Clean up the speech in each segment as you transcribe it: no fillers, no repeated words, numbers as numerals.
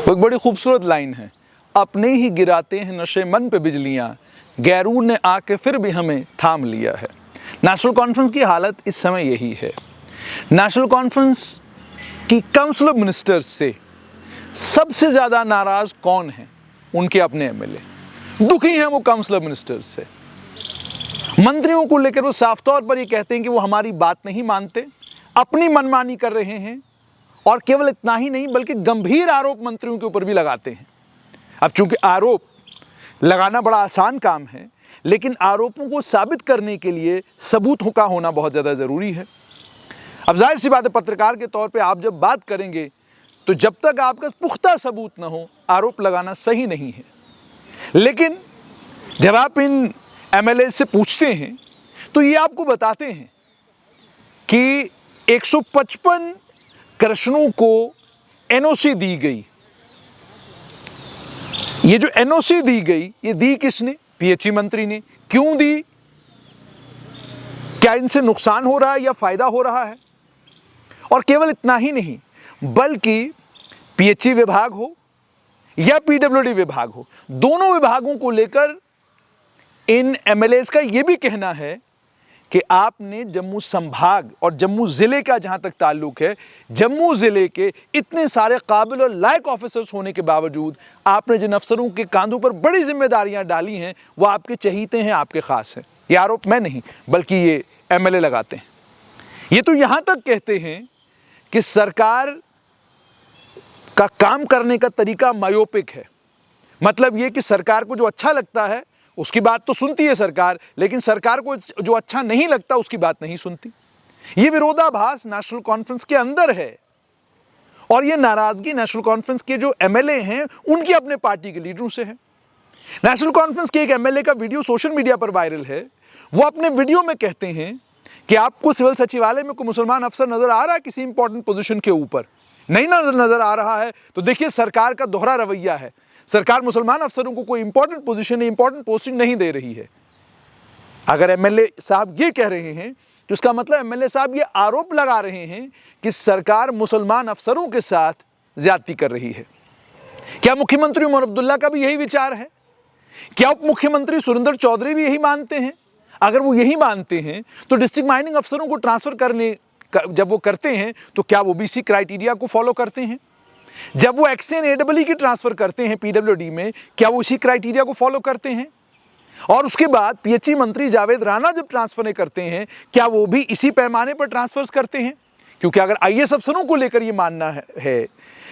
वो एक बड़ी खूबसूरत लाइन है, अपने ही गिराते हैं नशे मन पे बिजलियां, गैरूर ने आके फिर भी हमें थाम लिया है। नेशनल कॉन्फ्रेंस की हालत इस समय यही है। नेशनल कॉन्फ्रेंस की काउंसिल ऑफ मिनिस्टर्स से सबसे ज़्यादा नाराज़ कौन है? उनके अपने एमएलए दुखी हैं वो काउंसिल ऑफ मिनिस्टर्स से। मंत्रियों को लेकर वो साफ तौर पर ये कहते हैं कि वो हमारी बात नहीं मानते, अपनी मनमानी कर रहे हैं, और केवल इतना ही नहीं बल्कि गंभीर आरोप मंत्रियों के ऊपर भी लगाते हैं। अब चूंकि आरोप लगाना बड़ा आसान काम है, लेकिन आरोपों को साबित करने के लिए सबूत का होना बहुत ज़्यादा ज़रूरी है। अब जाहिर सी बात है, पत्रकार के तौर पे आप जब बात करेंगे तो जब तक आपका पुख्ता सबूत न हो, आरोप लगाना सही नहीं है। लेकिन जब आप इन एमएलए से पूछते हैं तो ये आपको बताते हैं कि 155 कृष्णों को एनओसी दी गई। ये जो एनओसी दी गई, ये दी किसने? पीएचई मंत्री ने। क्यों दी? क्या इनसे नुकसान हो रहा है या फायदा हो रहा है? और केवल इतना ही नहीं, बल्कि पीएचई विभाग हो या पीडब्ल्यूडी विभाग हो, दोनों विभागों को लेकर इन एमएलए का यह भी कहना है कि आपने जम्मू संभाग और जम्मू जिले का जहां तक ताल्लुक है, जम्मू जिले के इतने सारे काबिल और लायक ऑफिसर्स होने के बावजूद आपने जिन अफसरों के कांधों पर बड़ी जिम्मेदारियां डाली हैं, वो आपके चहीते हैं, आपके खास हैं। ये आरोप मैं नहीं बल्कि ये एमएलए लगाते हैं। ये तो यहां तक कहते हैं कि सरकार का काम करने का तरीका मायोपिक है। मतलब ये कि सरकार को जो अच्छा लगता है उसकी बात तो सुनती है सरकार, लेकिन सरकार को जो अच्छा नहीं लगता उसकी बात नहीं सुनती। ये विरोधाभास नेशनल कॉन्फ्रेंस के अंदर है, और ये नाराजगी नेशनल कॉन्फ्रेंस के जो एमएलए हैं उनकी अपने पार्टी के लीडरों से है। नेशनल कॉन्फ्रेंस के एक एमएलए का वीडियो सोशल मीडिया पर वायरल है। वो अपने वीडियो में कहते हैं कि आपको सिविल सचिवालय में कोई मुसलमान अफसर नजर आ रहा है किसी इंपॉर्टेंट पोजीशन के ऊपर? नहीं नजर आ रहा है तो देखिए सरकार का दोहरा रवैया है। सरकार मुसलमान अफसरों को कोई इंपॉर्टेंट पोजीशन, इंपॉर्टेंट पोस्टिंग नहीं दे रही है। अगर एमएलए साहब ये कह रहे हैं तो इसका मतलब एमएलए साहब ये आरोप लगा रहे हैं कि सरकार मुसलमान अफसरों के साथ ज्यादती कर रही है। क्या मुख्यमंत्री उमर अब्दुल्ला का भी यही विचार है? क्या उप मुख्यमंत्री सुरेंद्र चौधरी भी यही मानते हैं? अगर वो यही मानते हैं तो डिस्ट्रिक्ट माइनिंग अफसरों को ट्रांसफर करने जब वो करते हैं तो क्या वो ओबीसी क्राइटेरिया को फॉलो करते हैं? जब वो एक्सएन एडब्ल्यू की ट्रांसफर करते हैं पीडब्ल्यूडी में, क्या वो इसी क्राइटेरिया को फॉलो करते हैं? और उसके बाद पीएचई मंत्री जावेद राणा जब ट्रांसफर करते हैं, क्या वो भी इसी पैमाने पर ट्रांसफर्स करते हैं? क्योंकि अगर आईएएस अफसरों को लेकर ये मानना है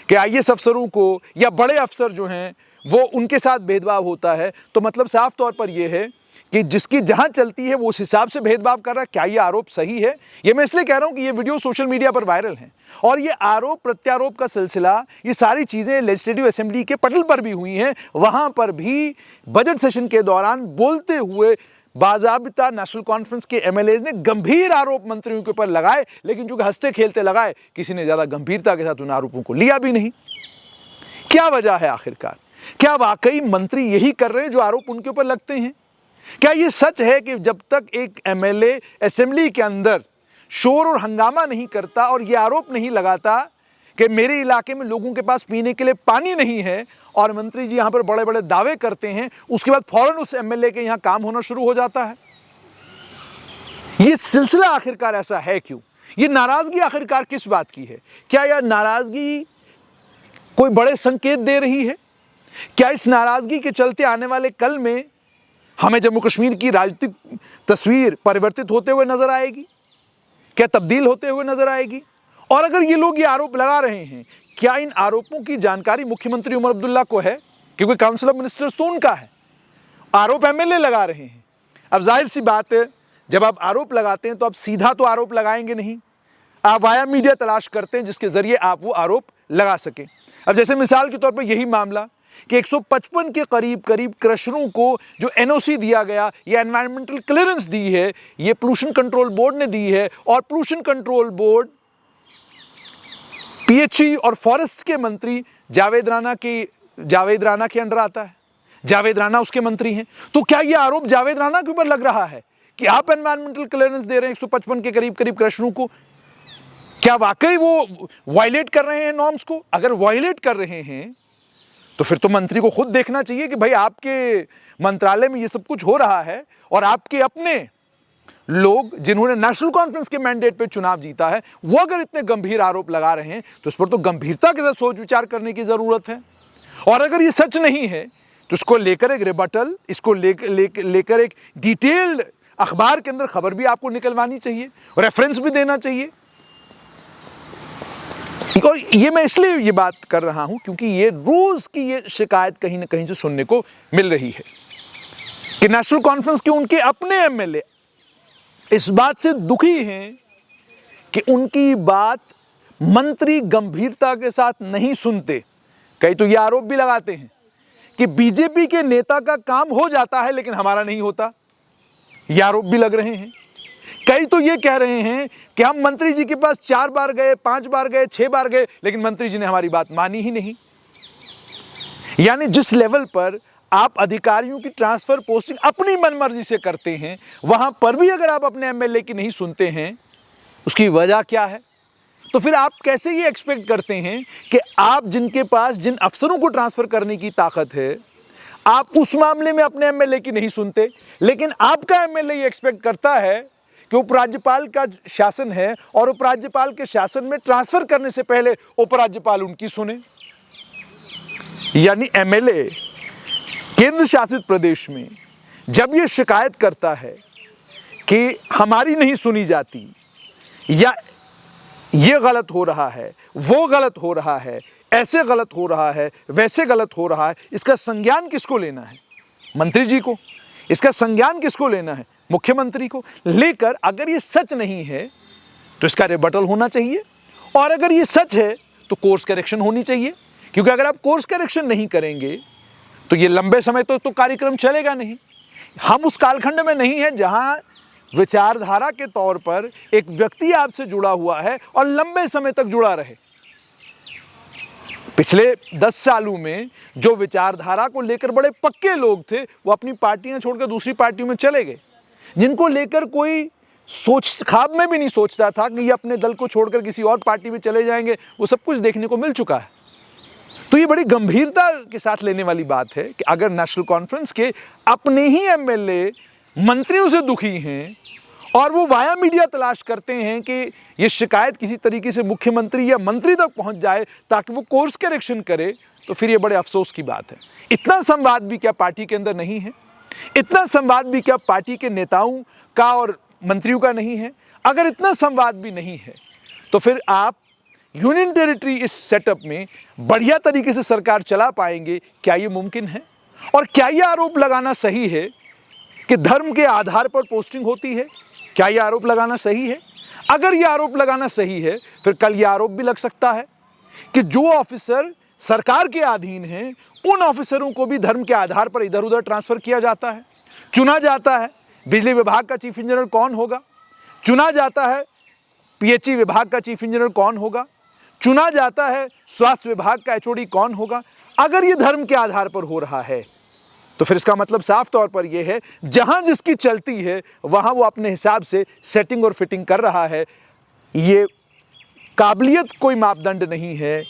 कि आईएएस अफसरों को या बड़े अफसर जो हैं वो उनके साथ भेदभाव होता है, तो मतलब साफ तौर पर यह है कि जिसकी जहां चलती है वो उस हिसाब से भेदभाव कर रहा है। क्या ये आरोप सही है? ये मैं इसलिए कह रहा हूं कि ये वीडियो सोशल मीडिया पर वायरल है, और ये आरोप प्रत्यारोप का सिलसिला, ये सारी चीजें लेजिस्लेटिव असेंबली के पटल पर भी हुई हैं। वहां पर भी बजट सेशन के दौरान बोलते हुए बाज़ाबिता नेशनल कॉन्फ्रेंस के एमएलए ने गंभीर आरोप मंत्रियों के ऊपर लगाए, लेकिन चूंकि हंसते खेलते लगाए, किसी ने ज्यादा गंभीरता के साथ उन आरोपों को लिया भी नहीं। क्या वजह है आखिरकार? क्या वाकई मंत्री यही कर रहे हैं जो आरोप उनके ऊपर लगते हैं? क्या ये सच है कि जब तक एक एमएलए असेंबली के अंदर शोर और हंगामा नहीं करता और ये आरोप नहीं लगाता कि मेरे इलाके में लोगों के पास पीने के लिए पानी नहीं है, और मंत्री जी यहां पर बड़े बड़े दावे करते हैं, उसके बाद फौरन उस एमएलए के यहां काम होना शुरू हो जाता है? ये सिलसिला आखिरकार ऐसा है क्यों? ये नाराजगी आखिरकार किस बात की है? क्या यह नाराजगी कोई बड़े संकेत दे रही है? क्या इस नाराजगी के चलते आने वाले कल में हमें जम्मू कश्मीर की राजनीतिक तस्वीर परिवर्तित होते हुए नजर आएगी? क्या तब्दील होते हुए नजर आएगी? और अगर ये लोग ये आरोप लगा रहे हैं, क्या इन आरोपों की जानकारी मुख्यमंत्री उमर अब्दुल्ला को है? क्योंकि काउंसिल ऑफ मिनिस्टर्स तो उनका है, आरोप एमएलए लगा रहे हैं। अब जाहिर सी बात है, जब आप आरोप लगाते हैं तो आप सीधा तो आरोप लगाएंगे नहीं, आप वाया मीडिया तलाश करते हैं जिसके जरिए आप वो आरोप लगा सकें। अब जैसे मिसाल के तौर पर यही मामला कि 155 के करीब क्रशरों को जो एनओसी दिया गया या एनवायरमेंटल क्लियरेंस दी है, ये पोल्यूशन कंट्रोल बोर्ड ने दी है, और पोल्यूशन कंट्रोल बोर्ड पीएचई और फॉरेस्ट के मंत्री जावेद राणा के अंडर आता है। जावेद राणा उसके मंत्री हैं। तो क्या ये आरोप जावेद राणा के ऊपर लग रहा है कि आप एनवायरमेंटल क्लियरेंस दे रहे हैं 155 के करीब क्रशरों को? क्या वाकई वो वायलेट कर रहे हैं नॉर्म्स को? अगर वायलेट कर रहे हैं तो फिर तो मंत्री को खुद देखना चाहिए कि भाई आपके मंत्रालय में ये सब कुछ हो रहा है और आपके अपने लोग जिन्होंने नेशनल कॉन्फ्रेंस के मैंडेट पे चुनाव जीता है वो अगर इतने गंभीर आरोप लगा रहे हैं तो इस पर तो गंभीरता के साथ सोच विचार करने की जरूरत है। और अगर ये सच नहीं है तो इसको लेकर एक रिबटल, इसको लेकर एक डिटेल्ड अखबार के अंदर खबर भी आपको निकलवानी चाहिए, रेफरेंस भी देना चाहिए। और ये मैं इसलिए ये बात कर रहा हूं क्योंकि ये रोज की ये शिकायत कहीं ना कहीं से सुनने को मिल रही है कि नेशनल कॉन्फ्रेंस के उनके अपने एमएलए इस बात से दुखी हैं कि उनकी बात मंत्री गंभीरता के साथ नहीं सुनते। कई तो ये आरोप भी लगाते हैं कि बीजेपी के नेता का काम हो जाता है लेकिन हमारा नहीं होता, ये आरोप भी लग रहे हैं। कई तो ये कह रहे हैं कि हम मंत्री जी के पास 4 बार गए, 5 बार गए, 6 बार गए लेकिन मंत्री जी ने हमारी बात मानी ही नहीं। यानी जिस लेवल पर आप अधिकारियों की ट्रांसफर पोस्टिंग अपनी मनमर्जी से करते हैं वहां पर भी अगर आप अपने एमएलए की नहीं सुनते हैं, उसकी वजह क्या है? तो फिर आप कैसे ये एक्सपेक्ट करते हैं कि आप जिनके पास जिन अफसरों को ट्रांसफर करने की ताकत है आप उस मामले में अपने एमएलए की नहीं सुनते, लेकिन आपका एमएलए ये एक्सपेक्ट करता है कि उपराज्यपाल का शासन है और उपराज्यपाल के शासन में ट्रांसफर करने से पहले उपराज्यपाल उनकी सुने। यानी एमएलए केंद्र शासित प्रदेश में जब ये शिकायत करता है कि हमारी नहीं सुनी जाती या ये गलत हो रहा है, वो गलत हो रहा है, ऐसे गलत हो रहा है, वैसे गलत हो रहा है, इसका संज्ञान किसको लेना है? मंत्री जी को। इसका संज्ञान किसको लेना है? मुख्यमंत्री को। लेकर अगर ये सच नहीं है तो इसका रिबटल होना चाहिए, और अगर ये सच है तो कोर्स करेक्शन होनी चाहिए, क्योंकि अगर आप कोर्स करेक्शन नहीं करेंगे तो ये लंबे समय तो कार्यक्रम चलेगा नहीं। हम उस कालखंड में नहीं है जहां विचारधारा के तौर पर एक व्यक्ति आपसे जुड़ा हुआ है और लंबे समय तक जुड़ा रहे। पिछले 10 सालों में जो विचारधारा को लेकर बड़े पक्के लोग थे वो अपनी पार्टियां छोड़कर दूसरी पार्टियों में चले गए, जिनको लेकर कोई सोच ख्वाब में भी नहीं सोचता था कि ये अपने दल को छोड़कर किसी और पार्टी में चले जाएंगे, वो सब कुछ देखने को मिल चुका है। तो ये बड़ी गंभीरता के साथ लेने वाली बात है कि अगर नेशनल कॉन्फ्रेंस के अपने ही एमएलए मंत्रियों से दुखी हैं और वो वाया मीडिया तलाश करते हैं कि ये शिकायत किसी तरीके से मुख्यमंत्री या मंत्री तक पहुंच जाए ताकि वो कोर्स करेक्शन करे, तो फिर ये बड़े अफसोस की बात है। इतना संवाद भी क्या पार्टी के अंदर नहीं है? इतना संवाद भी क्या पार्टी के नेताओं का और मंत्रियों का नहीं है? अगर इतना संवाद भी नहीं है तो फिर आप यूनियन टेरिटरी इस सेटअप में बढ़िया तरीके से सरकार चला पाएंगे? क्या ये मुमकिन है? और क्या ये आरोप लगाना सही है कि धर्म के आधार पर पोस्टिंग होती है? क्या ये आरोप लगाना सही है? अगर ये आरोप लगाना सही है फिर कल ये आरोप भी लग सकता है कि जो ऑफिसर सरकार के अधीन हैं उन ऑफिसरों को भी धर्म के आधार पर इधर उधर ट्रांसफर किया जाता है, चुना जाता है। बिजली विभाग का चीफ इंजीनियर कौन होगा? चुना जाता है। पीएचई विभाग का चीफ इंजीनियर कौन होगा? चुना जाता है। स्वास्थ्य विभाग का एचओडी कौन होगा? अगर ये धर्म के आधार पर हो रहा है तो फिर इसका मतलब साफ तौर पर यह है जहां जिसकी चलती है वहां वो अपने हिसाब से सेटिंग और फिटिंग कर रहा है। ये काबिलियत कोई मापदंड नहीं है,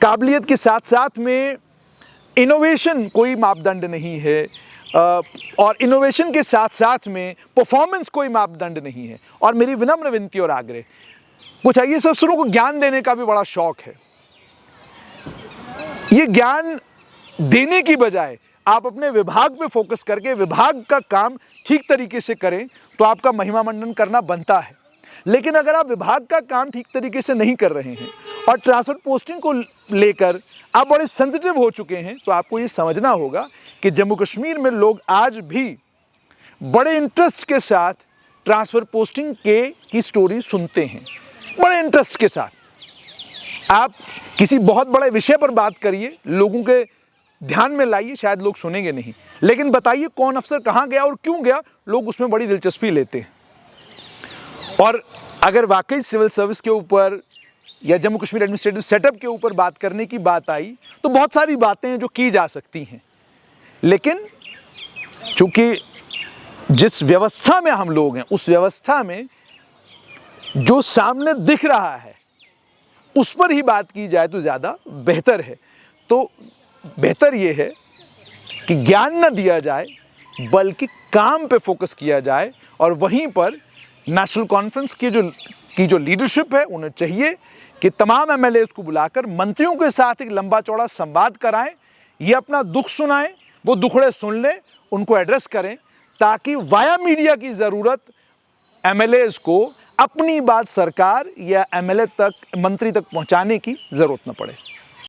काबिलियत के साथ साथ में इनोवेशन कोई मापदंड नहीं है, और इनोवेशन के साथ साथ में परफॉर्मेंस कोई मापदंड नहीं है। और मेरी विनम्र विनती और आग्रह, कुछ आईएएस अफसरों को ज्ञान देने का भी बड़ा शौक है। ये ज्ञान देने की बजाय आप अपने विभाग पे फोकस करके विभाग का काम ठीक तरीके से करें तो आपका महिमा मंडन करना बनता है। लेकिन अगर आप विभाग का काम ठीक तरीके से नहीं कर रहे हैं और ट्रांसफर पोस्टिंग को लेकर आप बड़े सेंसिटिव हो चुके हैं तो आपको ये समझना होगा कि जम्मू कश्मीर में लोग आज भी बड़े इंटरेस्ट के साथ ट्रांसफर पोस्टिंग की स्टोरी सुनते हैं, बड़े इंटरेस्ट के साथ। आप किसी बहुत बड़े विषय पर बात करिए, लोगों के ध्यान में लाइए, शायद लोग सुनेंगे नहीं, लेकिन बताइए कौन अफसर कहाँ गया और क्यों गया, लोग उसमें बड़ी दिलचस्पी लेते हैं। और अगर वाकई सिविल सर्विस के ऊपर या जम्मू कश्मीर एडमिनिस्ट्रेटिव सेटअप के ऊपर बात करने की बात आई तो बहुत सारी बातें हैं जो की जा सकती हैं, लेकिन चूंकि जिस व्यवस्था में हम लोग हैं उस व्यवस्था में जो सामने दिख रहा है उस पर ही बात की जाए तो ज़्यादा बेहतर है। तो बेहतर ये है कि ज्ञान न दिया जाए बल्कि काम पे फोकस किया जाए। और वहीं पर नेशनल कॉन्फ्रेंस की जो लीडरशिप है, उन्हें चाहिए कि तमाम एमएलएस को बुलाकर मंत्रियों के साथ एक लंबा चौड़ा संवाद कराएं, ये अपना दुख सुनाएं, वो दुखड़े सुन लें, उनको एड्रेस करें, ताकि वाया मीडिया की ज़रूरत एमएलएस को अपनी बात सरकार या एमएलए तक, मंत्री तक पहुंचाने की ज़रूरत न पड़े।